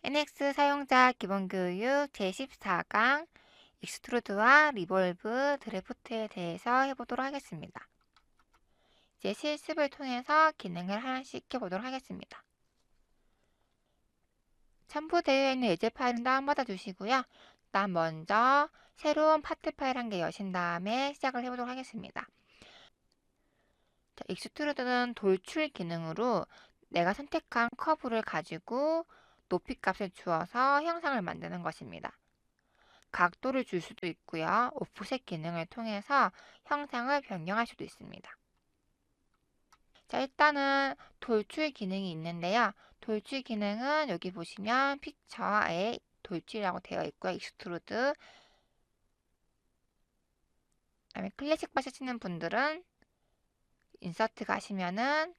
NX 사용자 기본교육 제14강 익스트루드와 리볼브 드래프트에 대해서 해보도록 하겠습니다. 이제 실습을 통해서 기능을 하나씩 해보도록 하겠습니다. 첨부되어 있는 예제 파일은 다운받아 주시고요. 일단 먼저 새로운 파트 파일 한 개 여신 다음에 시작을 해보도록 하겠습니다. 자, 익스트루드는 돌출 기능으로 내가 선택한 커브를 가지고 높이 값을 주어서 형상을 만드는 것입니다. 각도를 줄 수도 있고요. 오프셋 기능을 통해서 형상을 변경할 수도 있습니다. 자, 일단은 돌출 기능이 있는데요. 돌출 기능은 여기 보시면 픽처에 돌출이라고 되어 있고요. 익스트루드. 그다음에 클래식 바 쓰시는 분들은 인서트 가시면은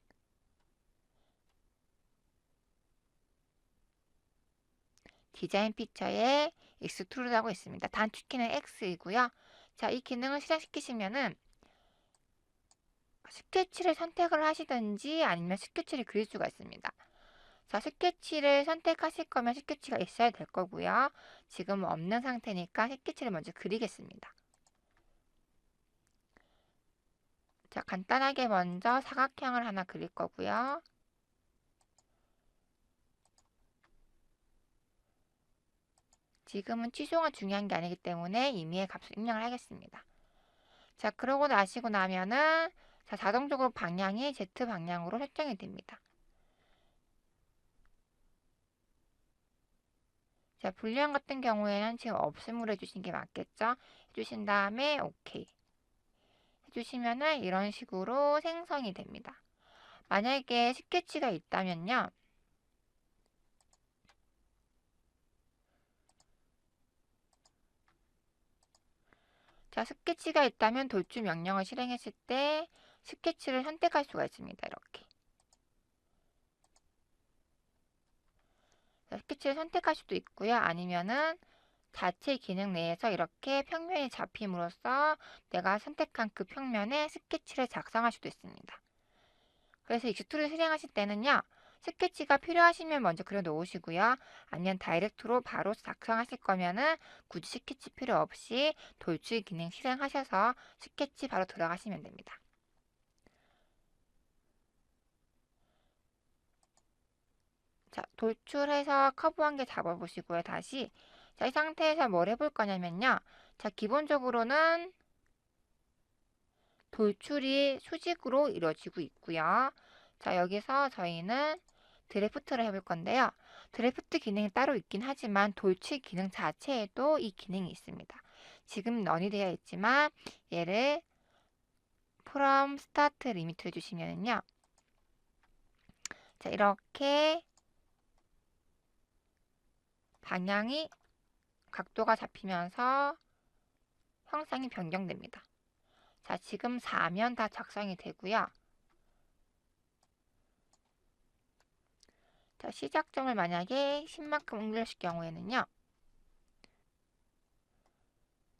디자인 피처에 익스트루드하고 있습니다. 단축키는 X이고요. 자, 이 기능을 실행시키시면은 스케치를 선택을 하시든지 아니면 스케치를 그릴 수가 있습니다. 자, 스케치를 선택하실 거면 스케치가 있어야 될 거고요. 지금 없는 상태니까 스케치를 먼저 그리겠습니다. 자, 간단하게 먼저 사각형을 하나 그릴 거고요. 지금은 취소가 중요한 게 아니기 때문에 임의의 값을 입력을 하겠습니다. 자, 그러고 나시고 나면은 자, 자동적으로 방향이 Z 방향으로 설정이 됩니다. 자, 불량 같은 경우에는 지금 없음으로 해주신 게 맞겠죠? 해주신 다음에 OK 해주시면은 이런 식으로 생성이 됩니다. 만약에 스케치가 있다면요. 자, 스케치가 있다면 돌출 명령을 실행했을 때 스케치를 선택할 수가 있습니다. 이렇게. 자, 스케치를 선택할 수도 있고요. 아니면은 자체 기능 내에서 이렇게 평면이 잡힘으로써 내가 선택한 그 평면에 스케치를 작성할 수도 있습니다. 그래서 익스트루드 실행하실 때는요. 스케치가 필요하시면 먼저 그려 놓으시고요. 아니면 다이렉트로 바로 작성하실 거면은 굳이 스케치 필요 없이 돌출 기능 실행하셔서 스케치 바로 들어가시면 됩니다. 자, 돌출해서 커브 한 개 잡아보시고요. 다시. 자, 이 상태에서 뭘 해볼 거냐면요. 자, 기본적으로는 돌출이 수직으로 이루어지고 있고요. 자, 여기서 저희는 드래프트를 해볼 건데요. 드래프트 기능이 따로 있긴 하지만 돌출 기능 자체에도 이 기능이 있습니다. 지금 런이 되어 있지만 얘를 from start limit 해주시면요. 자, 이렇게 방향이 각도가 잡히면서 형상이 변경됩니다. 자, 지금 4면 다 작성이 되고요. 자, 시작점을 만약에 10만큼 응렬하실 경우에는요.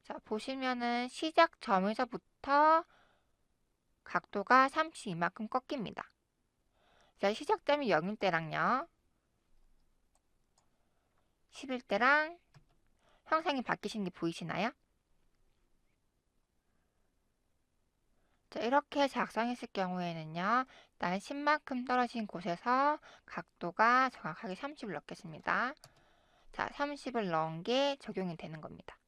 자, 보시면은 시작점에서부터 각도가 32만큼 꺾입니다. 자, 시작점이 0일 때랑요. 10일 때랑 형상이 바뀌시는 게 보이시나요? 자, 이렇게 작성했을 경우에는요. 일단 10만큼 떨어진 곳에서 각도가 정확하게 30을 넣겠습니다. 자, 30을 넣은 게 적용이 되는 겁니다.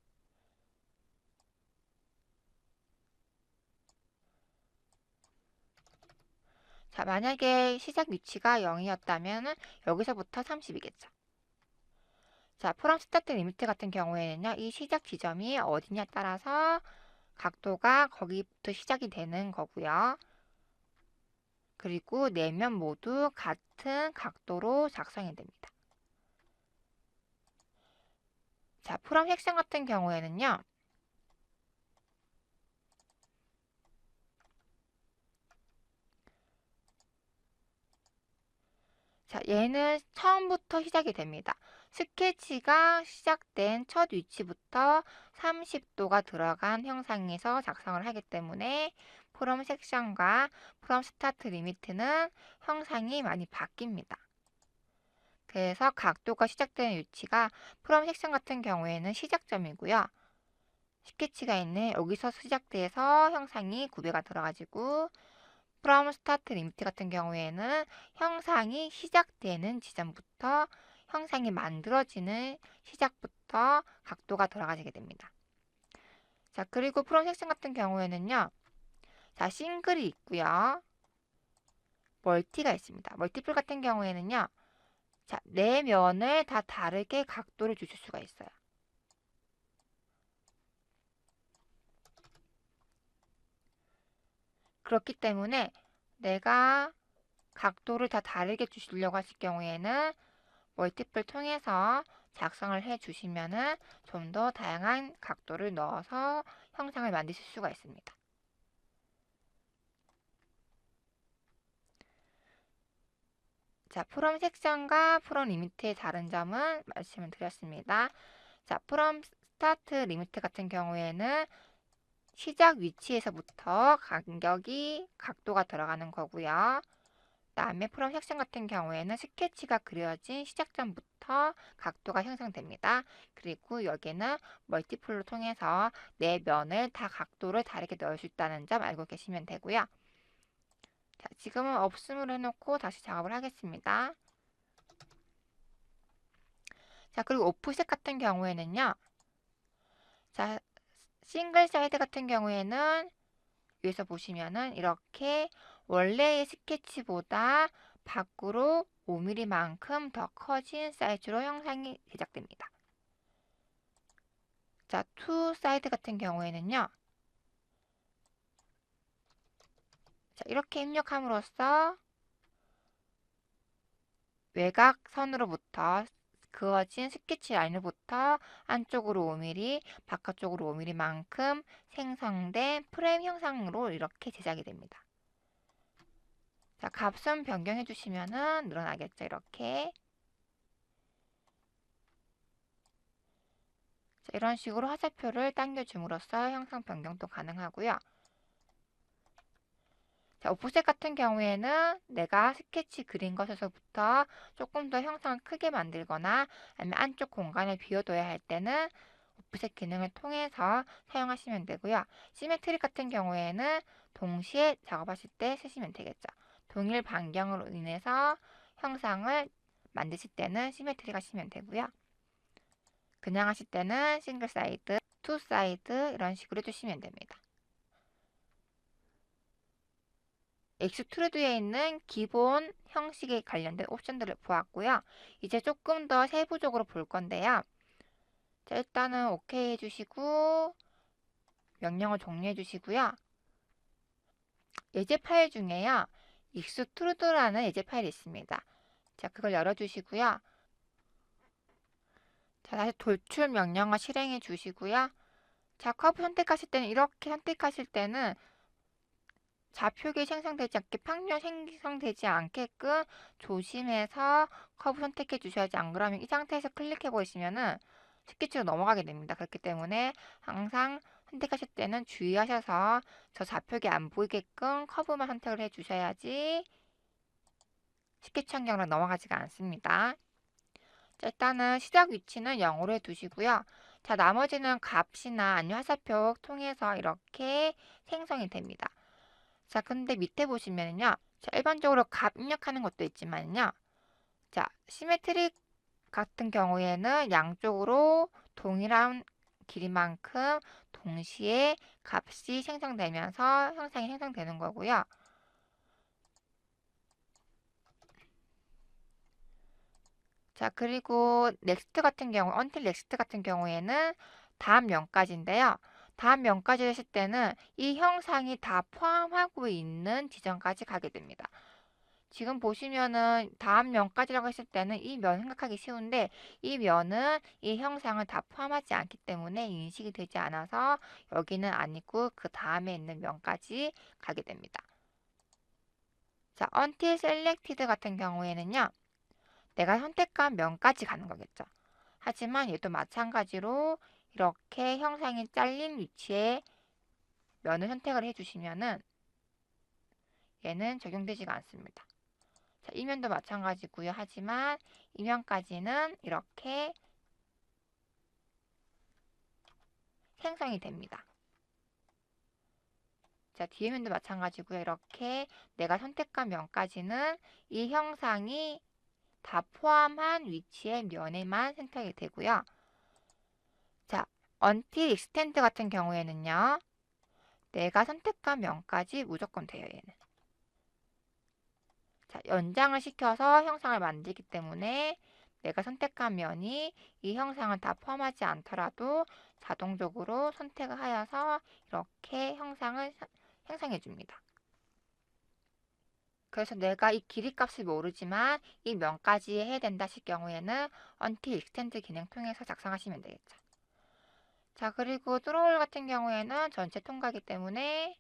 자, 만약에 시작 위치가 0이었다면 여기서부터 30이겠죠. 자, 프롬 스타트 리미트 같은 경우에는요. 이 시작 지점이 어디냐에 따라서 각도가 거기부터 시작이 되는 거고요. 그리고 네 면 모두 같은 각도로 작성이 됩니다. 자, 프롬 섹션 같은 경우에는요. 자, 얘는 처음부터 시작이 됩니다. 스케치가 시작된 첫 위치부터 30도가 들어간 형상에서 작성을 하기 때문에 프롬 섹션과 프롬 스타트 리미트는 형상이 많이 바뀝니다. 그래서 각도가 시작되는 위치가 프롬 섹션 같은 경우에는 시작점이고요. 스케치가 있는 여기서 시작돼서 형상이 구배가 들어가지고 프롬 스타트 리미트 같은 경우에는 형상이 시작되는 지점부터 형상이 만들어지는 시작부터 각도가 들어가게 됩니다. 자, 그리고 프롬 섹션 같은 경우에는요. 자, 싱글이 있고요. 멀티가 있습니다. 멀티플 같은 경우에는요. 자, 네 면을 다 다르게 각도를 주실 수가 있어요. 그렇기 때문에 내가 각도를 다 다르게 주시려고 하실 경우에는 멀티플 통해서 작성을 해 주시면은 좀 더 다양한 각도를 넣어서 형상을 만드실 수가 있습니다. 자, 프롬 섹션과 프롬 리미트의 다른 점은 말씀을 드렸습니다. 자, 프롬 스타트 리미트 같은 경우에는 시작 위치에서부터 각도가 들어가는 거고요. 그다음에 프롬 섹션 같은 경우에는 스케치가 그려진 시작점부터 각도가 형성됩니다. 그리고 여기는 멀티플로 통해서 네 면을 다 각도를 다르게 넣을 수 있다는 점 알고 계시면 되고요. 자, 지금은 없음으로 해놓고 다시 작업을 하겠습니다. 자, 그리고 오프셋 같은 경우에는요. 자, 싱글 사이드 같은 경우에는 위에서 보시면은 이렇게 원래의 스케치보다 밖으로 5mm만큼 더 커진 사이즈로 형상이 제작됩니다. 자, 투 사이드 같은 경우에는요. 자, 이렇게 입력함으로써 외곽선으로부터 그어진 스케치 라인으로부터 안쪽으로 5mm, 바깥쪽으로 5mm만큼 생성된 프레임 형상으로 이렇게 제작이 됩니다. 자, 값은 변경해 주시면은 늘어나겠죠, 이렇게. 자, 이런 식으로 화살표를 당겨줌으로써 형상 변경도 가능하고요. 자, 오프셋 같은 경우에는 내가 스케치 그린 것에서부터 조금 더 형상을 크게 만들거나 아니면 안쪽 공간을 비워둬야 할 때는 오프셋 기능을 통해서 사용하시면 되고요. 시메트릭 같은 경우에는 동시에 작업하실 때 쓰시면 되겠죠. 동일 반경으로 인해서 형상을 만드실 때는 시메트릭 하시면 되고요. 그냥 하실 때는 싱글 사이드, 투 사이드 이런 식으로 해주시면 됩니다. 엑스트루드에 있는 기본 형식에 관련된 옵션들을 보았고요. 이제 조금 더 세부적으로 볼 건데요. 자, 일단은 OK 해주시고 명령을 종료해 주시고요. 예제 파일 중에요. 익스트루드라는 예제 파일이 있습니다. 자, 그걸 열어주시고요. 자, 다시 돌출 명령을 실행해 주시고요. 자, 커브 선택하실 때는 이렇게 선택하실 때는 좌표계 생성되지 않게 평면 생성되지 않게끔 조심해서 커브 선택해 주셔야지. 안 그러면 이 상태에서 클릭해 보시면은 스케치로 넘어가게 됩니다. 그렇기 때문에 항상 선택하실 때는 주의하셔서 저 좌표계 안 보이게끔 커브만 선택을 해 주셔야지 스케치 환경으로 넘어가지가 않습니다. 자, 일단은 시작 위치는 0으로 해두시고요. 자, 나머지는 값이나 아니면 화살표 통해서 이렇게 생성이 됩니다. 자, 근데 밑에 보시면요. 자, 일반적으로 값 입력하는 것도 있지만요. 자, 시메트릭 같은 경우에는 양쪽으로 동일한 길이만큼 동시에 값이 생성되면서 형상이 생성되는 거고요. 자, 그리고 넥스트 같은 경우, until next 같은 경우에는 다음 면까지인데요. 다음 면까지 했을 때는 이 형상이 다 포함하고 있는 지점까지 가게 됩니다. 지금 보시면은 다음 면까지라고 했을 때는 이 면 생각하기 쉬운데 이 면은 이 형상을 다 포함하지 않기 때문에 인식이 되지 않아서 여기는 아니고 그 다음에 있는 면까지 가게 됩니다. 자, until selected 같은 경우에는요. 내가 선택한 면까지 가는 거겠죠. 하지만 얘도 마찬가지로 이렇게 형상이 잘린 위치에 면을 선택을 해주시면은 얘는 적용되지가 않습니다. 자, 이면도 마찬가지고요. 하지만 이면까지는 이렇게 생성이 됩니다. 자, 뒤에 면도 마찬가지고요. 이렇게 내가 선택한 면까지는 이 형상이 다 포함한 위치의 면에만 선택이 되고요. 자, until extend 같은 경우에는요. 내가 선택한 면까지 무조건 돼요, 얘는. 자, 연장을 시켜서 형상을 만들기 때문에 내가 선택한 면이 이 형상을 다 포함하지 않더라도 자동적으로 선택을 하여서 이렇게 형상을 생성해 줍니다. 그래서 내가 이 길이 값을 모르지만 이 면까지 해야 된다 하실 경우에는 until extend 기능 통해서 작성하시면 되겠죠. 자, 그리고 뚜로올 같은 경우에는 전체 통과이기 때문에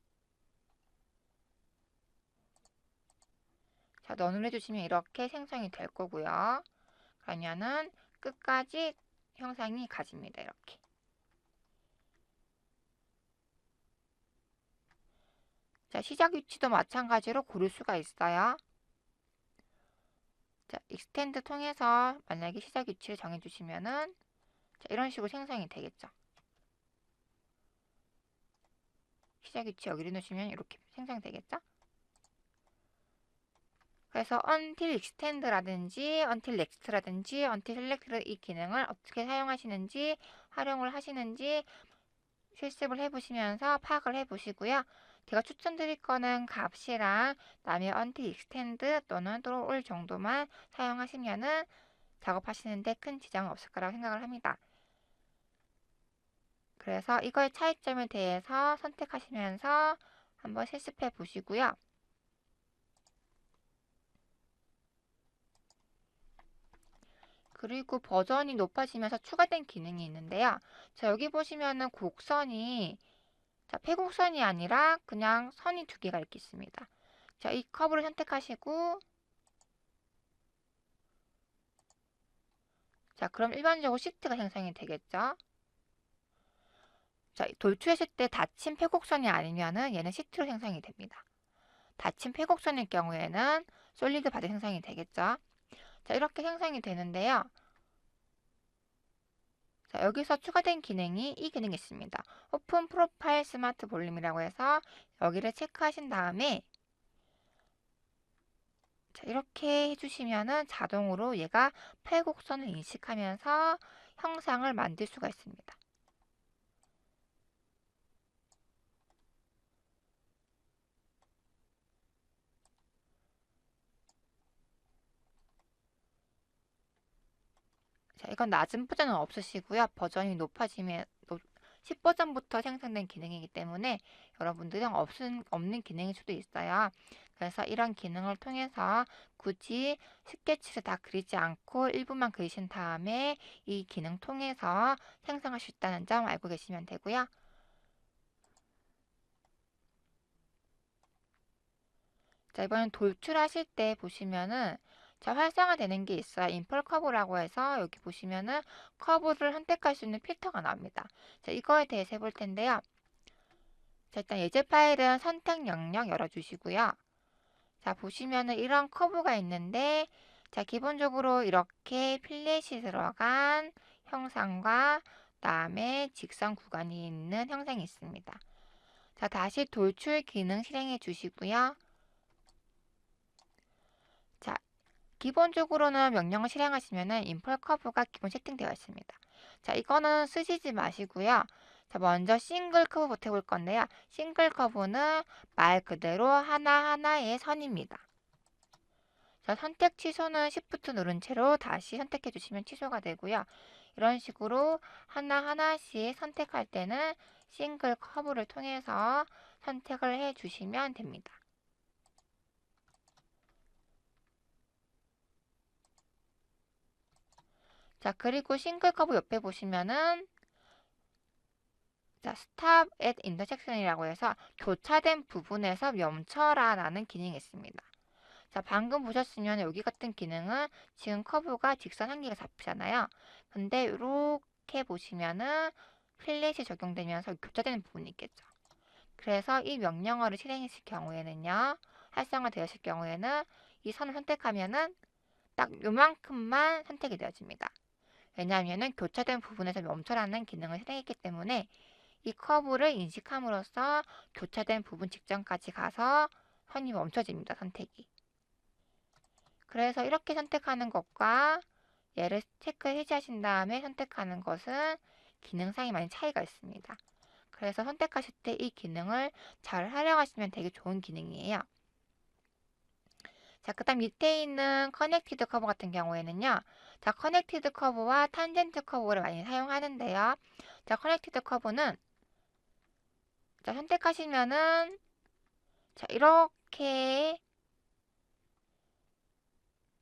자, 넌을 해주시면 이렇게 생성이 될 거고요. 그러면은 끝까지 형상이 가집니다. 이렇게. 자, 시작 위치도 마찬가지로 고를 수가 있어요. 자, extend 통해서 만약에 시작 위치를 정해주시면은 자, 이런 식으로 생성이 되겠죠. 시작 위치 여기를 놓으시면 이렇게 생성되겠죠. 그래서 until extend라든지 until next라든지 until select의 이 기능을 어떻게 사용하시는지 활용을 하시는지 실습을 해보시면서 파악을 해보시고요. 제가 추천드릴 거는 값이랑 그다음에 until extend 또는 through 정도만 사용하시면은 작업하시는데 큰 지장은 없을 거라고 생각을 합니다. 그래서 이거의 차이점에 대해서 선택하시면서 한번 실습해 보시고요. 그리고 버전이 높아지면서 추가된 기능이 있는데요. 자, 여기 보시면은 곡선이 자, 폐곡선이 아니라 그냥 선이 두 개가 이렇게 있습니다. 자, 이 커브를 선택하시고 자, 그럼 일반적으로 시트가 생성이 되겠죠. 자, 돌출했을 때 닫힌 폐곡선이 아니면은 얘는 시트로 생성이 됩니다. 닫힌 폐곡선일 경우에는 솔리드 바디 생성이 되겠죠. 자, 이렇게 생성이 되는데요. 자, 여기서 추가된 기능이 이 기능이 있습니다. 오픈 프로파일 스마트 볼륨이라고 해서 여기를 체크하신 다음에 자, 이렇게 해주시면은 자동으로 얘가 폐곡선을 인식하면서 형상을 만들 수가 있습니다. 자, 이건 낮은 버전은 없으시고요. 버전이 높아지면 10버전부터 생성된 기능이기 때문에 여러분들은 없는 기능일 수도 있어요. 그래서 이런 기능을 통해서 굳이 스케치를 다 그리지 않고 일부만 그리신 다음에 이 기능 통해서 생성할 수 있다는 점 알고 계시면 되고요. 자, 이번엔 돌출하실 때 보시면은 자, 활성화되는 게 있어요. 인펄 커브라고 해서 여기 보시면은 커브를 선택할 수 있는 필터가 나옵니다. 자, 이거에 대해서 해볼 텐데요. 자, 일단 예제 파일은 선택 영역 열어주시고요. 자, 보시면은 이런 커브가 있는데 자, 기본적으로 이렇게 필렛이 들어간 형상과 그다음에 직선 구간이 있는 형상이 있습니다. 자, 다시 돌출 기능 실행해 주시고요. 자, 기본적으로는 명령을 실행하시면은 인펄 커브가 기본 세팅되어 있습니다. 자, 이거는 쓰시지 마시고요. 자, 먼저 싱글 커브부터 해볼 건데요. 싱글 커브는 말 그대로 하나하나의 선입니다. 자, 선택 취소는 Shift 누른 채로 다시 선택해 주시면 취소가 되고요. 이런 식으로 하나하나씩 선택할 때는 싱글 커브를 통해서 선택을 해 주시면 됩니다. 자, 그리고 싱글 커브 옆에 보시면은 자, Stop at Intersection이라고 해서 교차된 부분에서 멈춰라라는 기능이 있습니다. 자, 방금 보셨으면 여기 같은 기능은 지금 커브가 직선 한 개가 잡히잖아요. 근데 이렇게 보시면은 필렛이 적용되면서 교차되는 부분이 있겠죠. 그래서 이 명령어를 실행했을 경우에는요, 활성화되었을 경우에는 이 선을 선택하면은 딱 요만큼만 선택이 되어집니다. 왜냐하면 교차된 부분에서 멈춰라는 기능을 실행했기 때문에 이 커브를 인식함으로써 교차된 부분 직전까지 가서 선이 멈춰집니다. 선택이. 그래서 이렇게 선택하는 것과 얘를 체크 해제하신 다음에 선택하는 것은 기능상이 많이 차이가 있습니다. 그래서 선택하실 때 이 기능을 잘 활용하시면 되게 좋은 기능이에요. 자, 그 다음 밑에 있는 커넥티드 커브 같은 경우에는요. 자, 커넥티드 커브와 탄젠트 커브를 많이 사용하는데요. 자, 커넥티드 커브는 자, 선택하시면은 자, 이렇게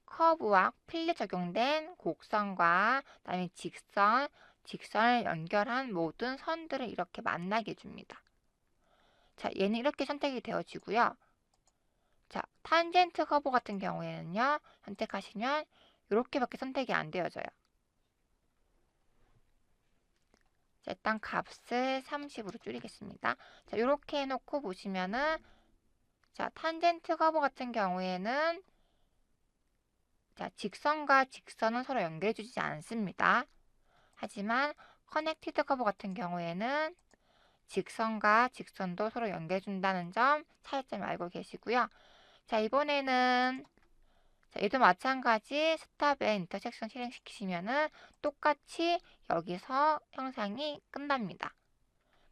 커브와 필렛 적용된 곡선과 그다음에 직선을 연결한 모든 선들을 이렇게 만나게 해줍니다. 자, 얘는 이렇게 선택이 되어지고요. 자, 탄젠트 커브 같은 경우에는요. 선택하시면 이렇게밖에 선택이 안 되어져요. 자, 일단 값을 30으로 줄이겠습니다. 자, 이렇게 해놓고 보시면은 자, 탄젠트 커브 같은 경우에는 자, 직선과 직선은 서로 연결해주지 않습니다. 하지만 커넥티드 커브 같은 경우에는 직선과 직선도 서로 연결해준다는 점 차이점을 알고 계시고요. 자, 이번에는 자, 얘도 마찬가지 스탑 앤 인터섹션 실행시키시면은 똑같이 여기서 형상이 끝납니다.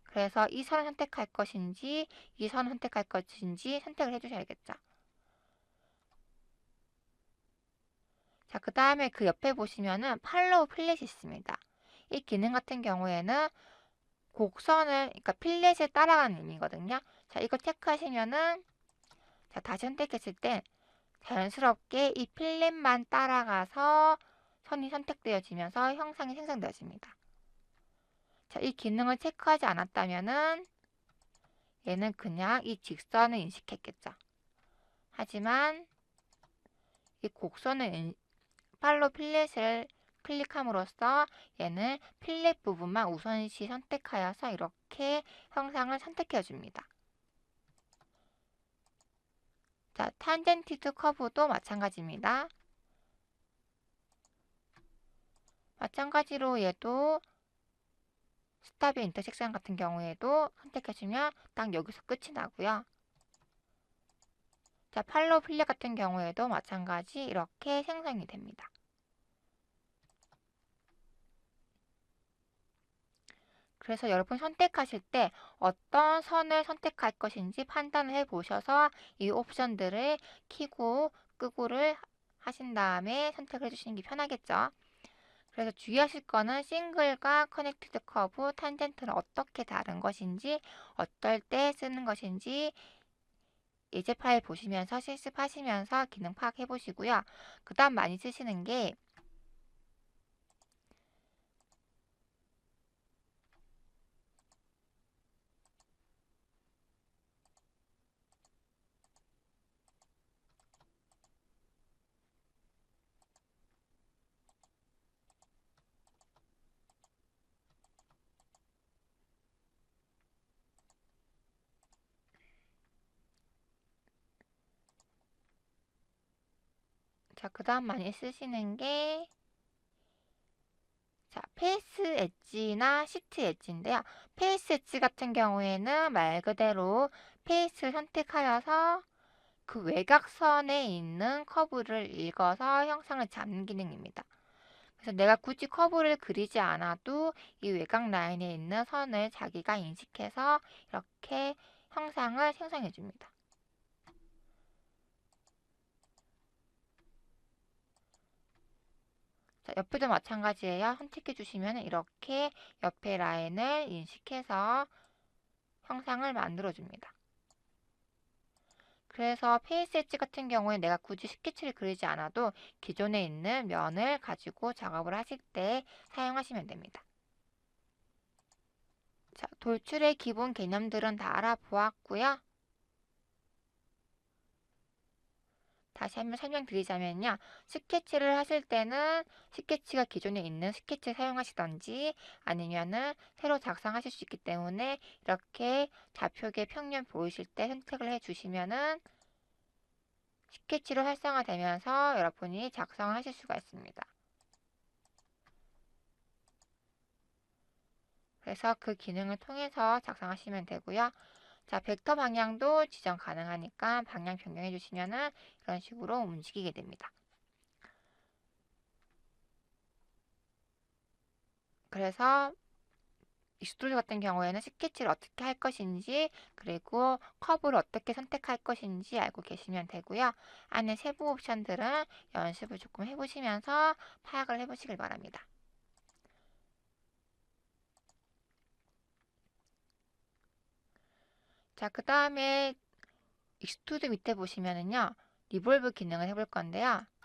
그래서 이 선을 선택할 것인지 이 선을 선택할 것인지 선택을 해주셔야겠죠. 자, 그 다음에 그 옆에 보시면은 팔로우 필렛이 있습니다. 이 기능 같은 경우에는 곡선을, 그러니까 필렛을 따라가는 의미거든요. 자, 이거 체크하시면은 자, 다시 선택했을 때 자연스럽게 이 필렛만 따라가서 선이 선택되어지면서 형상이 생성되어집니다. 자, 이 기능을 체크하지 않았다면은 얘는 그냥 이 직선을 인식했겠죠. 하지만 이 곡선을 팔로 필렛을 클릭함으로써 얘는 필렛 부분만 우선시 선택하여서 이렇게 형상을 선택해 줍니다. 자, 탄젠티드 커브도 마찬가지입니다. 마찬가지로 얘도 스탑의 인터섹션 같은 경우에도 선택해주면 딱 여기서 끝이 나고요. 자, 팔로우 필렛 같은 경우에도 마찬가지 이렇게 생성이 됩니다. 그래서 여러분 선택하실 때 어떤 선을 선택할 것인지 판단을 해보셔서 이 옵션들을 켜고 끄고를 하신 다음에 선택을 해주시는 게 편하겠죠. 그래서 주의하실 거는 싱글과 커넥티드 커브, 탄젠트는 어떻게 다른 것인지, 어떨 때 쓰는 것인지 예제 파일 보시면서 실습하시면서 기능 파악해 보시고요. 그 다음 많이 쓰시는 게 자, 그 다음 많이 쓰시는 게 자, 페이스 엣지나 시트 엣지인데요. 페이스 엣지 같은 경우에는 말 그대로 페이스를 선택하여서 그 외곽선에 있는 커브를 읽어서 형상을 잡는 기능입니다. 그래서 내가 굳이 커브를 그리지 않아도 이 외곽 라인에 있는 선을 자기가 인식해서 이렇게 형상을 생성해 줍니다. 자, 옆에도 마찬가지예요. 선택해 주시면 이렇게 옆에 라인을 인식해서 형상을 만들어 줍니다. 그래서 페이스 엣지 같은 경우에 내가 굳이 스케치를 그리지 않아도 기존에 있는 면을 가지고 작업을 하실 때 사용하시면 됩니다. 자, 돌출의 기본 개념들은 다 알아보았고요. 다시 한번 설명드리자면요. 스케치를 하실 때는 스케치가 기존에 있는 스케치를 사용하시던지 아니면은 새로 작성하실 수 있기 때문에 이렇게 좌표계 평면 보이실 때 선택을 해주시면은 스케치로 활성화되면서 여러분이 작성하실 수가 있습니다. 그래서 그 기능을 통해서 작성하시면 되고요. 자, 벡터 방향도 지정 가능하니까 방향 변경해 주시면은 이런 식으로 움직이게 됩니다. 그래서 익스트루드 같은 경우에는 스케치를 어떻게 할 것인지 그리고 커브를 어떻게 선택할 것인지 알고 계시면 되고요. 안에 세부 옵션들은 연습을 조금 해보시면서 파악을 해보시길 바랍니다. 자, 그 다음에 익스트루드 밑에 보시면은요, 리볼브 기능을 해볼 건데요.